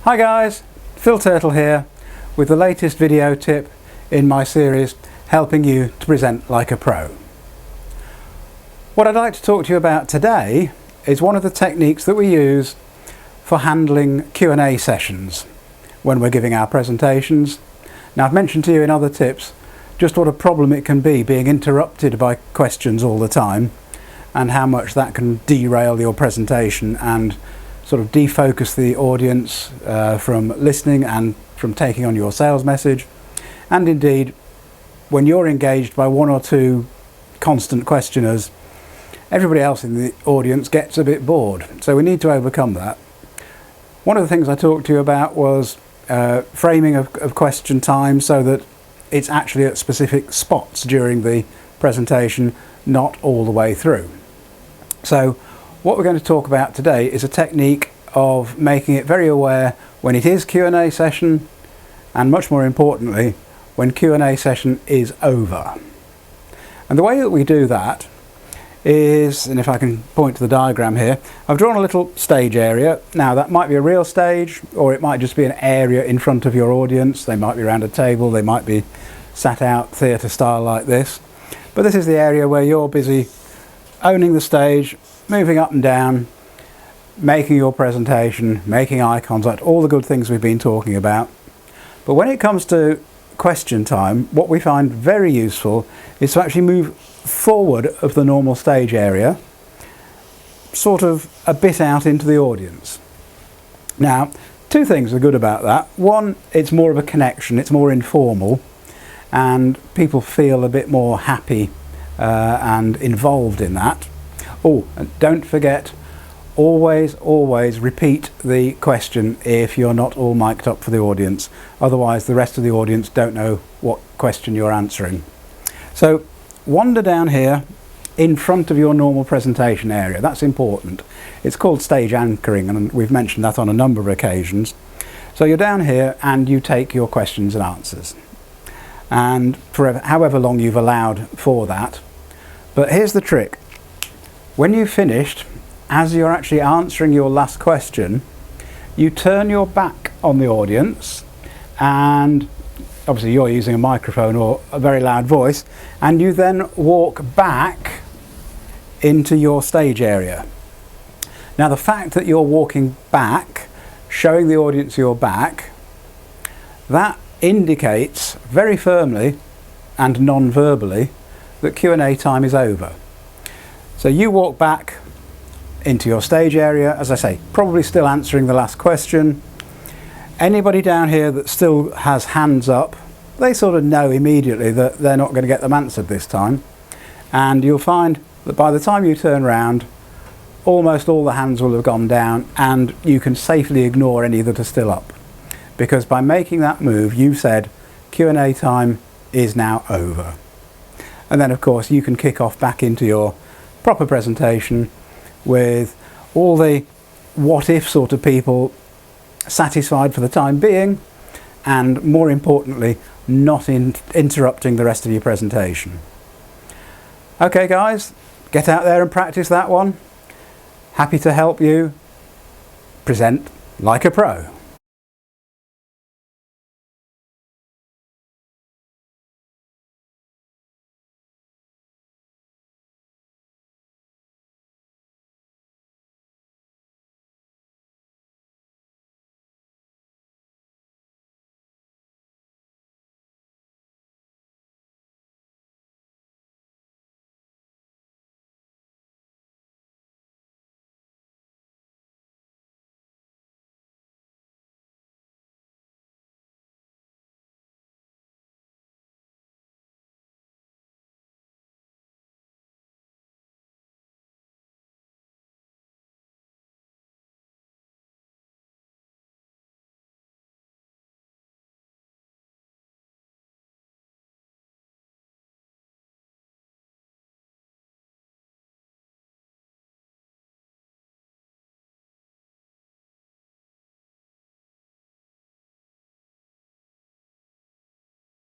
Hi guys, Phil Turtle here with the latest video tip in my series helping you to present like a pro. What I'd like to talk to you about today is one of the techniques that we use for handling Q&A sessions when we're giving our presentations. Now, I've mentioned to you in other tips just what a problem it can be being interrupted by questions all the time and how much that can derail your presentation and sort of defocus the audience from listening and from taking on your sales message. And indeed, when you're engaged by one or two constant questioners, everybody else in the audience gets a bit bored. So we need to overcome that. One of the things I talked to you about was framing of question time so that it's actually at specific spots during the presentation, not all the way through. So what we're going to talk about today is a technique of making it very aware when it is Q&A session, and much more importantly, when Q&A session is over. And the way that we do that is, and if I can point to the diagram here, I've drawn a little stage area. Now that might be a real stage, or it might just be an area in front of your audience. They might be around a table, they might be sat out theatre style like this. But this is the area where you're busy owning the stage, moving up and down, making your presentation, making eye contact, all the good things we've been talking about. But when it comes to question time, what we find very useful is to actually move forward of the normal stage area, sort of a bit out into the audience. Now, two things are good about that. One, it's more of a connection, it's more informal, and people feel a bit more happy and involved in that. Oh, and don't forget, always repeat the question if you're not all mic'd up for the audience. Otherwise the rest of the audience don't know what question you're answering. So wander down here in front of your normal presentation area. That's important. It's called stage anchoring, and we've mentioned that on a number of occasions. So you're down here and you take your questions and answers. And for however long you've allowed for that. But here's the trick. When you've finished, as you're actually answering your last question, you turn your back on the audience, and obviously you're using a microphone or a very loud voice, and you then walk back into your stage area. Now the fact that you're walking back, showing the audience your back, that indicates very firmly and non-verbally that Q&A time is over. So you walk back into your stage area, as I say, probably still answering the last question. Anybody down here that still has hands up, they sort of know immediately that they're not going to get them answered this time. And you'll find that by the time you turn around, almost all the hands will have gone down, and you can safely ignore any that are still up. Because by making that move, you've said Q&A time is now over. And then of course you can kick off back into your proper presentation with all the what if sort of people satisfied for the time being, and more importantly, not interrupting the rest of your presentation. Okay guys, get out there and practice that one. Happy to help you present like a pro.